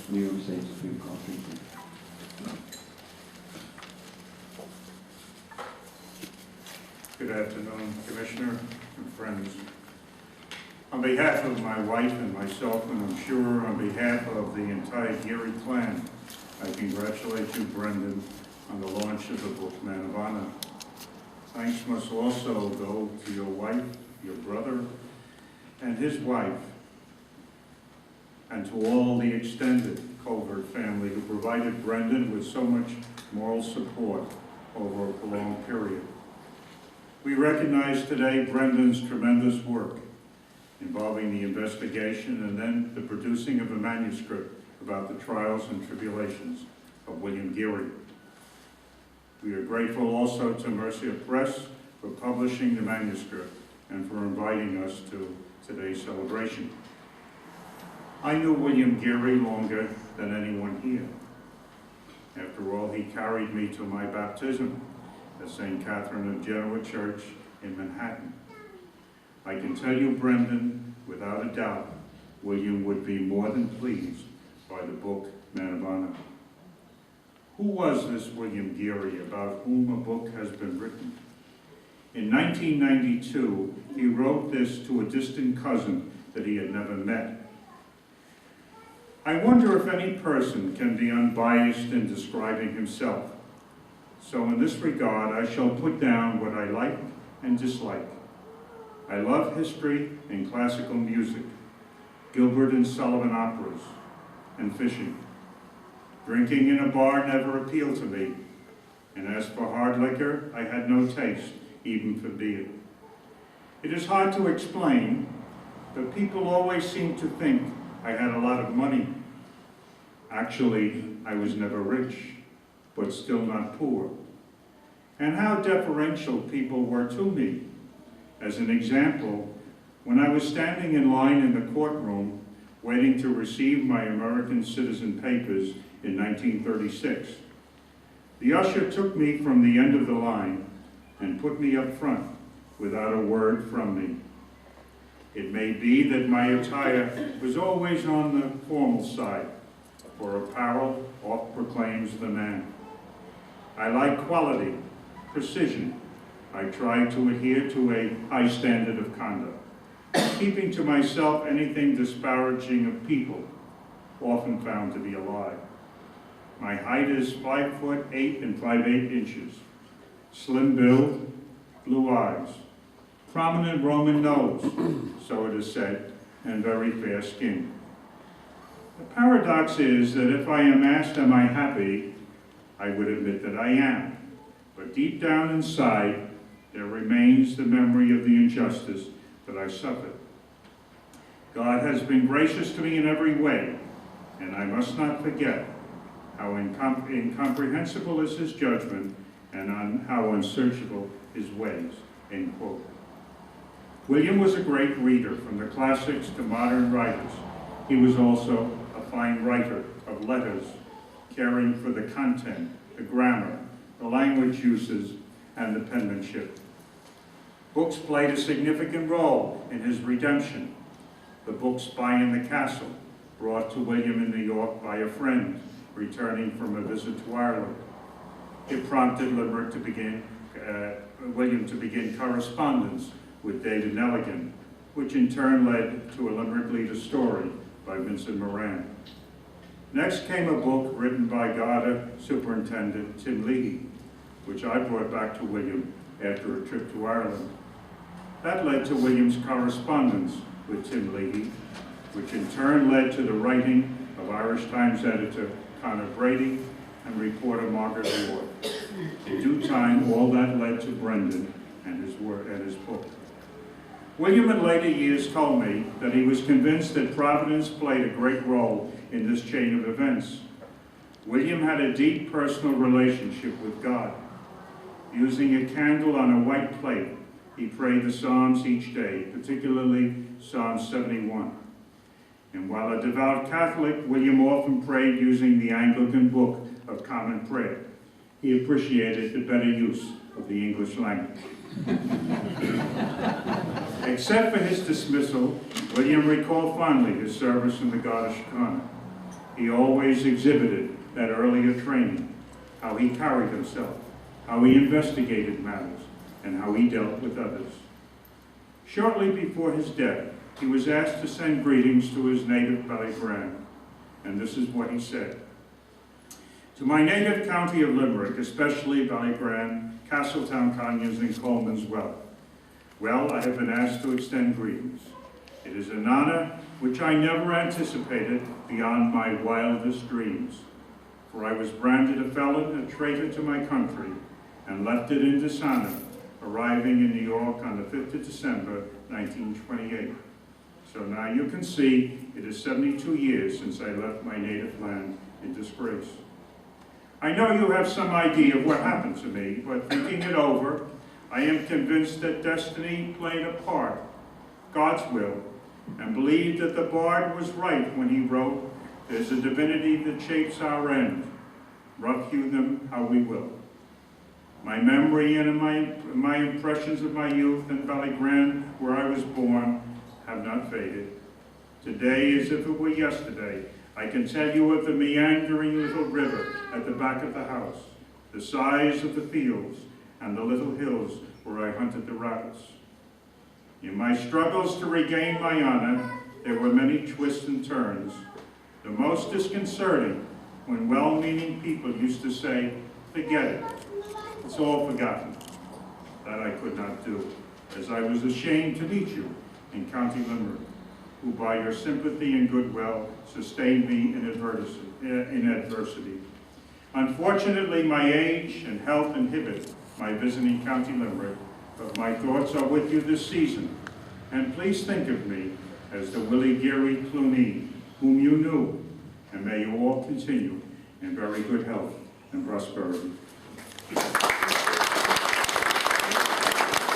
New York State Supreme Court. Thank you. Good afternoon, Commissioner and friends. On behalf of my wife and myself, and I'm sure on behalf of the entire Geary clan, I congratulate you, Brendan, on the launch of the book, Man of Honor. Thanks must also go to your wife, your brother, and his wife, and to all the extended Covert family who provided Brendan with so much moral support over a prolonged period. We recognize today Brendan's tremendous work involving the investigation and then the producing of a manuscript about the trials and tribulations of William Geary. We are grateful also to Mercia Press for publishing the manuscript and for inviting us to today's celebration. I knew William Geary longer than anyone here. After all, he carried me to my baptism at St. Catherine of Genoa Church in Manhattan. I can tell you, Brendan, without a doubt, William would be more than pleased by the book, Man of Honor. Who was this William Geary about whom a book has been written? In 1992, he wrote this to a distant cousin that he had never met. I wonder if any person can be unbiased in describing himself. So in this regard, I shall put down what I like and dislike. I love history and classical music, Gilbert and Sullivan operas, and fishing. Drinking in a bar never appealed to me, and as for hard liquor, I had no taste, even for beer. It is hard to explain, but people always seem to think I had a lot of money. Actually, I was never rich, but still not poor. And how deferential people were to me. As an example, when I was standing in line in the courtroom, waiting to receive my American citizen papers in 1936, the usher took me from the end of the line and put me up front without a word from me. It may be that my attire was always on the formal side, for apparel oft proclaims the man. I like quality, precision. I try to adhere to a high standard of conduct, keeping to myself anything disparaging of people, often found to be a lie. My height is 5'8" and 5/8". Slim build, blue eyes, prominent Roman nose, so it is said, and very fair skin. The paradox is that if I am asked, am I happy, I would admit that I am. But deep down inside, there remains the memory of the injustice that I suffered. God has been gracious to me in every way, and I must not forget how incomprehensible is his judgment and how unsearchable his ways, end quote. William was a great reader, from the classics to modern writers. He was also a fine writer of letters, caring for the content, the grammar, the language uses, and the penmanship. Books played a significant role in his redemption. The book Spy in the Castle, brought to William in New York by a friend returning from a visit to Ireland. It prompted William to begin correspondence with David Nelligan, which in turn led to a Limerick Leader story by Vincent Moran. Next came a book written by Garda Superintendent Tim Leahy, which I brought back to William after a trip to Ireland. That led to William's correspondence with Tim Leahy, which in turn led to the writing of Irish Times editor Conor Brady and reporter Margaret Ward. In due time, all that led to Brendan and his work and his book. William in later years told me that he was convinced that Providence played a great role in this chain of events. William had a deep personal relationship with God. Using a candle on a white plate, he prayed the Psalms each day, particularly Psalm 71. And while a devout Catholic, William often prayed using the Anglican Book of Common Prayer. He appreciated the better use of the English language. Except for his dismissal, William recalled fondly his service in the Garda Síochána. He always exhibited that earlier training, how he carried himself, how he investigated matters, and how he dealt with others. Shortly before his death, he was asked to send greetings to his native Ballygrand, and this is what he said. To my native county of Limerick, especially Ballygrand, Castletown, Conyers, and Coleman's well, I have been asked to extend greetings. It is an honor which I never anticipated beyond my wildest dreams, for I was branded a felon, a traitor to my country, and left it in dishonor, arriving in New York on the 5th of December, 1928. So now you can see it is 72 years since I left my native land in disgrace. I know you have some idea of what happened to me, but thinking it over, I am convinced that destiny played a part, God's will, and believe that the bard was right when he wrote, "There's a divinity that shapes our end, rough hew them how we will." My memory and my impressions of my youth in Ballygrand, where I was born, have not faded. Today, as if it were yesterday, I can tell you of the meandering little river at the back of the house, the size of the fields, and the little hills where I hunted the rabbits. In my struggles to regain my honor, there were many twists and turns. The most disconcerting when well-meaning people used to say, "Forget it, it's all forgotten." That I could not do, as I was ashamed to meet you in County Limerick, who by your sympathy and goodwill sustained me in adversity. Unfortunately, my age and health inhibit my visiting County Limerick, but my thoughts are with you this season. And please think of me as the Willie Geary Clooney, whom you knew, and may you all continue in very good health and prosperity.